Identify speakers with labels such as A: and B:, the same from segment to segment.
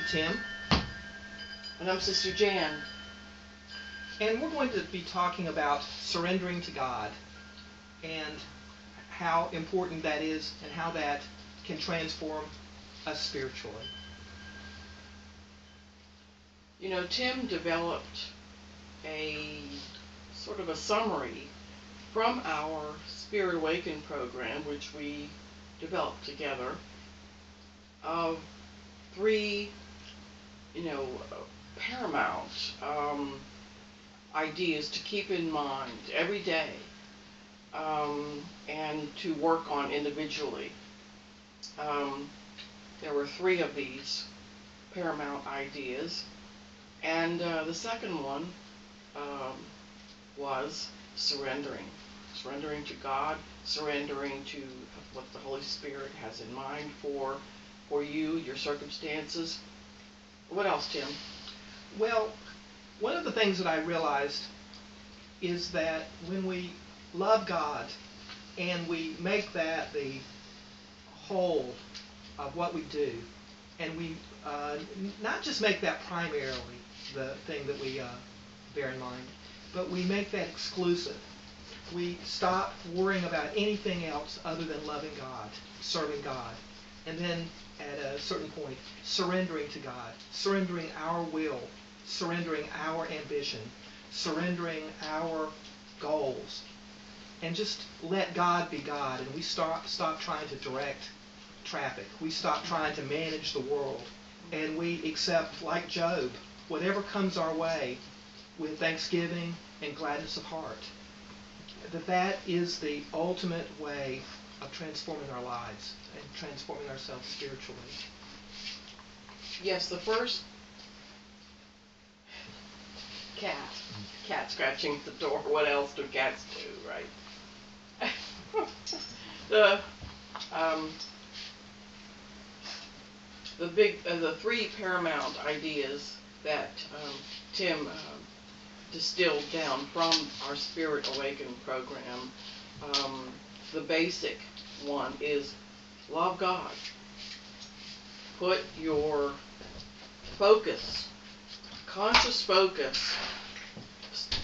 A: Tim.
B: And I'm Sister Jan.
A: And we're going to be talking about surrendering to God and how important that is and how that can transform us spiritually.
B: You know, Tim developed a sort of a summary from our Spirit Awakened program, which we developed together, of three, paramount ideas to keep in mind every day and to work on individually. There were three of these paramount ideas, and the second one was surrendering to God, surrendering to what the Holy Spirit has in mind for you, your circumstances. What else, Tim?
A: Well, one of the things that I realized is that when we love God and we make that the whole of what we do, and we not just make that primarily the thing that we bear in mind, but we make that exclusive. We stop worrying about anything else other than loving God, serving God, and then at a certain point, surrendering to God, surrendering our will, surrendering our ambition, surrendering our goals, and just let God be God, and we stop trying to direct traffic. We stop trying to manage the world, and we accept, like Job, whatever comes our way with thanksgiving and gladness of heart. That is the ultimate way of transforming our lives and transforming ourselves spiritually.
B: Yes, the first cat scratching at the door. What else do cats do, right? The three paramount ideas that Tim distilled down from our Spirit Awakened program. The basic one is love God. Put your focus, conscious focus,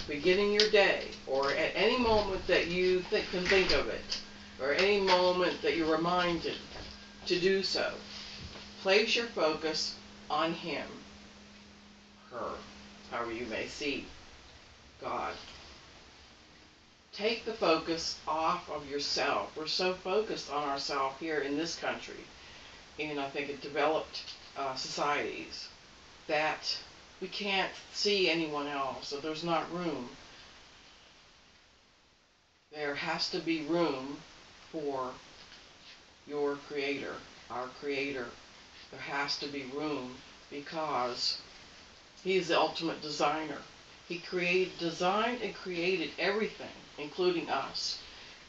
B: beginning your day, or at any moment that you can think of it, or any moment that you're reminded to do so. Place your focus on Him, her, however you may see God. Take the focus off of yourself. We're so focused on ourselves here in this country, and I think in developed societies, that we can't see anyone else, so there's not room. There has to be room for your Creator, our Creator. There has to be room because He is the ultimate designer. He designed and created everything, including us.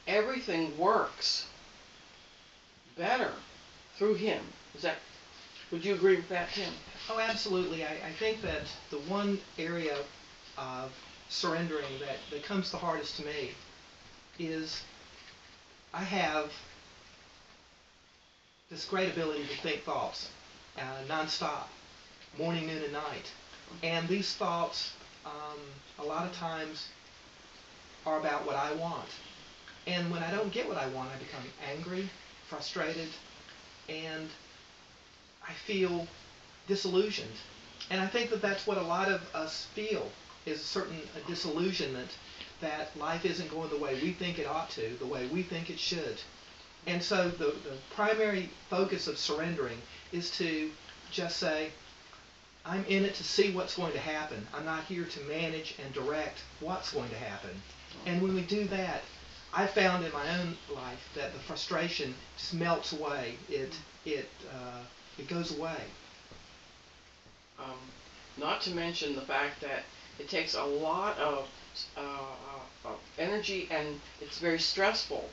B: Everything works better through Him. Would you agree with that, Tim?
A: Oh, absolutely. I think that the one area of surrendering that comes the hardest to me is I have this great ability to think thoughts nonstop, morning, noon, and night. And these thoughts, a lot of times, are about what I want. And when I don't get what I want, I become angry, frustrated, and I feel disillusioned. And I think that that's what a lot of us feel, is a certain disillusionment that life isn't going the way we think it ought to, the way we think it should. And so the primary focus of surrendering is to just say, I'm in it to see what's going to happen. I'm not here to manage and direct what's going to happen. And when we do that, I found in my own life that the frustration just melts away. It goes away.
B: Not to mention the fact that it takes a lot of energy, and it's very stressful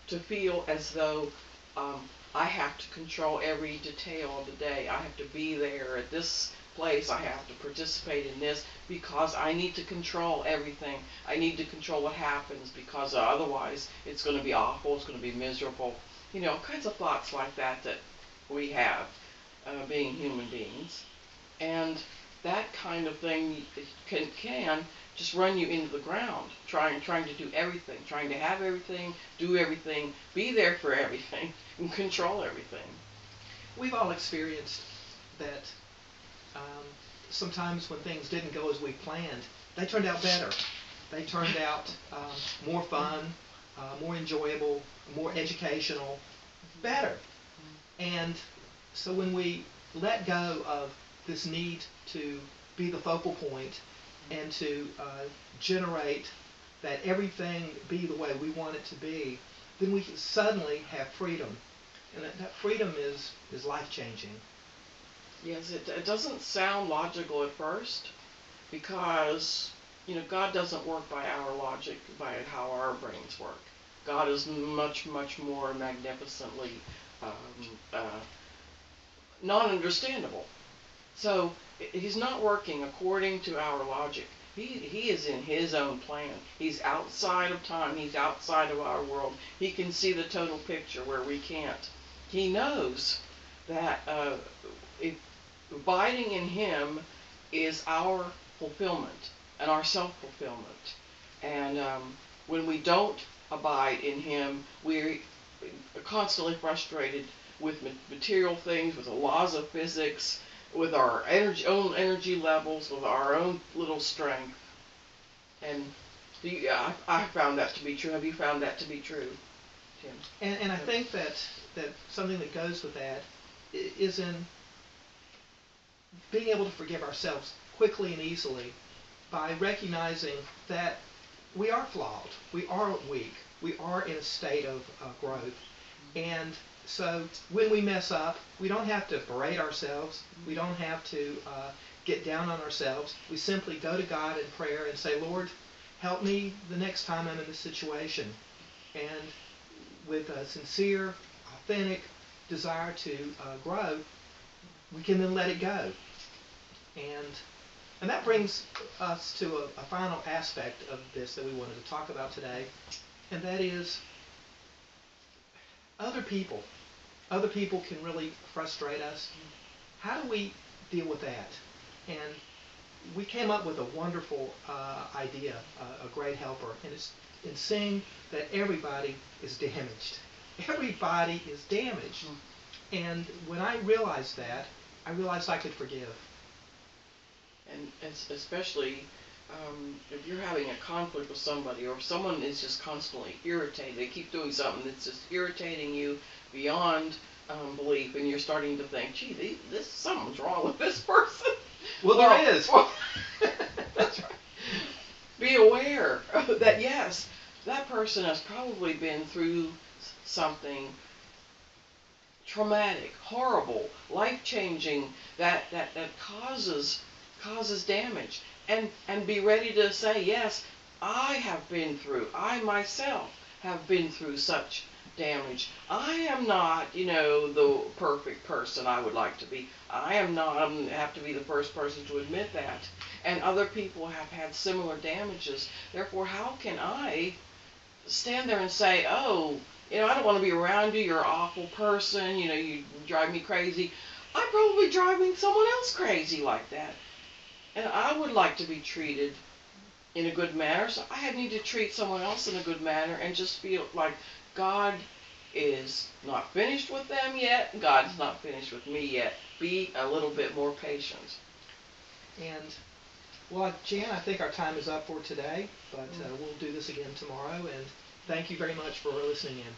B: to feel as though I have to control every detail of the day. I have to be there at this place. I have to participate in this because I need to control everything. I need to control what happens because otherwise it's going to be awful. It's going to be miserable. Kinds of thoughts like that we have being human beings. And that kind of thing can just run you into the ground, trying to do everything, trying to have everything, do everything, be there for everything, and control everything.
A: We've all experienced that um, sometimes when things didn't go as we planned, they turned out better. They turned out more fun, more enjoyable, more educational, better. And so when we let go of this need to be the focal point and to generate that everything be the way we want it to be, then we suddenly have freedom. And that freedom is life-changing.
B: Yes, it doesn't sound logical at first, because God doesn't work by our logic, by how our brains work. God is much, much more magnificently non-understandable. So he's not working according to our logic. He is in his own plan. He's outside of time. He's outside of our world. He can see the total picture where we can't. He knows that if abiding in him is our fulfillment and our self-fulfillment. And when we don't abide in him, we're constantly frustrated with material things, with the laws of physics, with our own energy levels, with our own little strength. And I found that to be true. Have you found that to be true, Tim?
A: And I think that something that goes with that is in being able to forgive ourselves quickly and easily by recognizing that we are flawed, we are weak, we are in a state of growth. And so when we mess up, we don't have to berate ourselves, we don't have to get down on ourselves. We simply go to God in prayer and say, Lord, help me the next time I'm in this situation. And with a sincere, authentic desire to grow, we can then let it go. And that brings us to a final aspect of this that we wanted to talk about today, and that is other people. Other people can really frustrate us. How do we deal with that? And we came up with a wonderful idea, a great helper, and it's in seeing that everybody is damaged. Everybody is damaged. And when I realized that, I realized I could forgive.
B: And especially if you're having a conflict with somebody, or if someone is just constantly irritated, they keep doing something that's just irritating you beyond belief, and you're starting to think, gee, something's wrong with this person.
A: Well, there is.
B: Well, that's right. Be aware that, yes, that person has probably been through something traumatic, horrible, life-changing, that causes damage, and be ready to say, yes, I myself have been through such damage. I am not, the perfect person I would like to be. I have to be the first person to admit that. And other people have had similar damages. Therefore, how can I stand there and say, oh, I don't want to be around you, you're an awful person, you drive me crazy. I'm probably driving someone else crazy like that. And I would like to be treated in a good manner, so I need to treat someone else in a good manner and just feel like God is not finished with them yet, God's not finished with me yet. Be a little bit more patient.
A: And, well, Jan, I think our time is up for today, but we'll do this again tomorrow, and thank you very much for listening in.